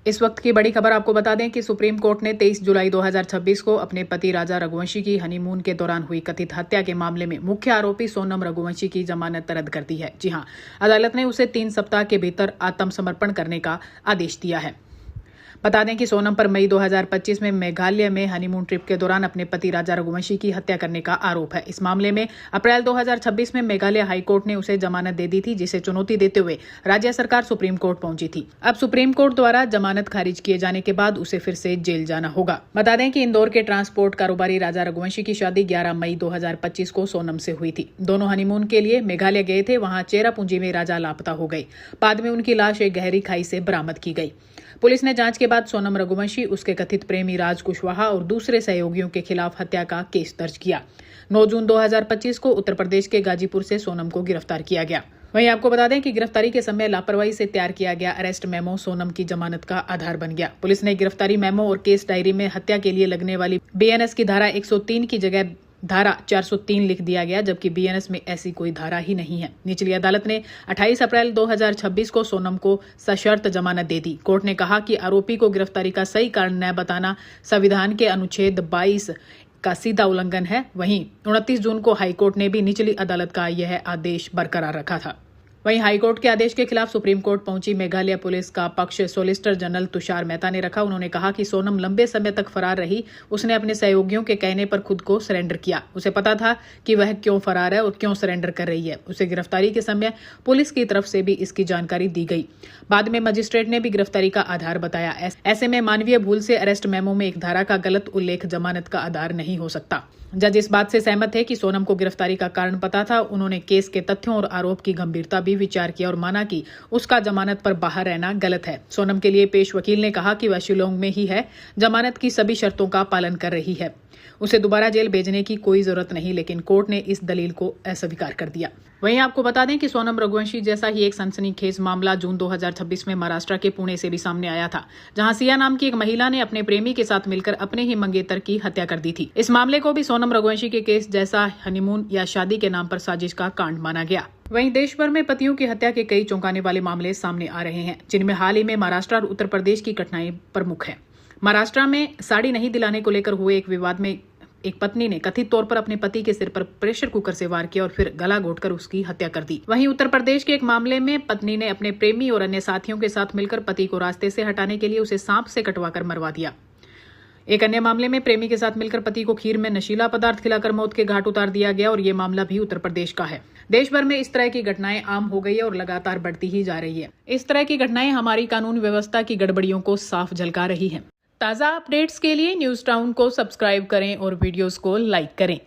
इस वक्त की बड़ी खबर आपको बता दें कि सुप्रीम कोर्ट ने 23 जुलाई 2026 को अपने पति राजा रघुवंशी की हनीमून के दौरान हुई कथित हत्या के मामले में मुख्य आरोपी सोनम रघुवंशी की जमानत रद्द कर दी है। जी हां, अदालत ने उसे 3 सप्ताह के भीतर आत्मसमर्पण करने का आदेश दिया है। बता दें कि सोनम पर मई 2025 में मेघालय में हनीमून ट्रिप के दौरान अपने पति राजा रघुवंशी की हत्या करने का आरोप है। इस मामले में अप्रैल 2026 में मेघालय हाईकोर्ट ने उसे जमानत दे दी थी, जिसे चुनौती देते हुए राज्य सरकार सुप्रीम कोर्ट पहुंची थी। अब सुप्रीम कोर्ट द्वारा जमानत खारिज किए जाने के बाद उसे फिर से जेल जाना होगा। बता दें कि इंदौर के ट्रांसपोर्ट कारोबारी राजा रघुवंशी की शादी 11 मई 2025 को सोनम से हुई थी। दोनों हनीमून के लिए मेघालय गए थे। वहां चेरापूंजी में राजा लापता हो गए। बाद में उनकी लाश एक गहरी खाई से बरामद की गई। पुलिस ने जांच के बाद सोनम रघुवंशी, उसके कथित प्रेमी राज कुशवाहा और दूसरे सहयोगियों के खिलाफ हत्या का केस दर्ज किया। 9 जून 2025 को उत्तर प्रदेश के गाजीपुर से सोनम को गिरफ्तार किया गया। वहीं आपको बता दें कि गिरफ्तारी के समय लापरवाही से तैयार किया गया अरेस्ट मेमो सोनम की जमानत का आधार बन गया। पुलिस ने गिरफ्तारी मेमो और केस डायरी में हत्या के लिए लगने वाली बीएनएस की धारा 103 की जगह धारा 403 लिख दिया गया, जबकि बीएनएस में ऐसी कोई धारा ही नहीं है। निचली अदालत ने 28 अप्रैल 2026 को सोनम को सशर्त जमानत दे दी। कोर्ट ने कहा कि आरोपी को गिरफ्तारी का सही कारण न बताना संविधान के अनुच्छेद 22 का सीधा उल्लंघन है। वहीं 29 जून को हाईकोर्ट ने भी निचली अदालत का यह आदेश बरकरार रखा था। वहीं हाईकोर्ट के आदेश के खिलाफ सुप्रीम कोर्ट पहुंची मेघालय पुलिस का पक्ष सोलिसिटर जनरल तुषार मेहता ने रखा। उन्होंने कहा कि सोनम लंबे समय तक फरार रही। उसने अपने सहयोगियों के कहने पर खुद को सरेंडर किया। उसे पता था कि वह क्यों फरार है और क्यों सरेंडर कर रही है। उसे गिरफ्तारी के समय पुलिस की तरफ से भी इसकी जानकारी दी गई। बाद में मजिस्ट्रेट ने भी गिरफ्तारी का आधार बताया। ऐसे में मानवीय भूल से अरेस्ट मेमो में एक धारा का गलत उल्लेख जमानत का आधार नहीं हो सकता। जज इस बात से सहमत थे कि सोनम को गिरफ्तारी का कारण पता था। उन्होंने केस के तथ्यों और आरोप की गंभीरता भी विचार किया और माना कि उसका जमानत पर बाहर रहना गलत है। सोनम के लिए पेश वकील ने कहा कि वह शिलोंग में ही है, जमानत की सभी शर्तों का पालन कर रही है। उसे दोबारा जेल भेजने की कोई जरूरत नहीं, लेकिन कोर्ट ने इस दलील को अस्वीकार कर दिया। वहीं आपको बता दें कि सोनम रघुवंशी जैसा ही एक सनसनीखेज मामला जून 2026 में महाराष्ट्र के पुणे से भी सामने आया था, जहां सिया नाम की एक महिला ने अपने प्रेमी के साथ मिलकर अपने ही मंगेतर की हत्या कर दी थी। इस मामले को भी सोनम रघुवंशी के केस जैसा हनीमून या शादी के नाम पर साजिश का कांड माना गया। वहीं देश भर में पतियों की हत्या के कई चौंकाने वाले मामले सामने आ रहे हैं, जिनमें हाल ही में महाराष्ट्र और उत्तर प्रदेश की घटनाएं प्रमुख है। महाराष्ट्र में साड़ी नहीं दिलाने को लेकर हुए एक विवाद में एक पत्नी ने कथित तौर पर अपने पति के सिर पर प्रेशर कुकर से वार किया और फिर गला घोंटकर उसकी हत्या कर दी। वहीं उत्तर प्रदेश के एक मामले में पत्नी ने अपने प्रेमी और अन्य साथियों के साथ मिलकर पति को रास्ते से हटाने के लिए उसे सांप से कटवाकर मरवा दिया। एक अन्य मामले में प्रेमी के साथ मिलकर पति को खीर में नशीला पदार्थ खिलाकर मौत के घाट उतार दिया गया और ये मामला भी उत्तर प्रदेश का है। देश भर में इस तरह की घटनाएं आम हो गई है और लगातार बढ़ती ही जा रही है। इस तरह की घटनाएं हमारी कानून व्यवस्था की गड़बड़ियों को साफ झलका रही है। ताज़ा अपडेट्स के लिए न्यूज़ टाउन को सब्सक्राइब करें और वीडियोस को लाइक करें।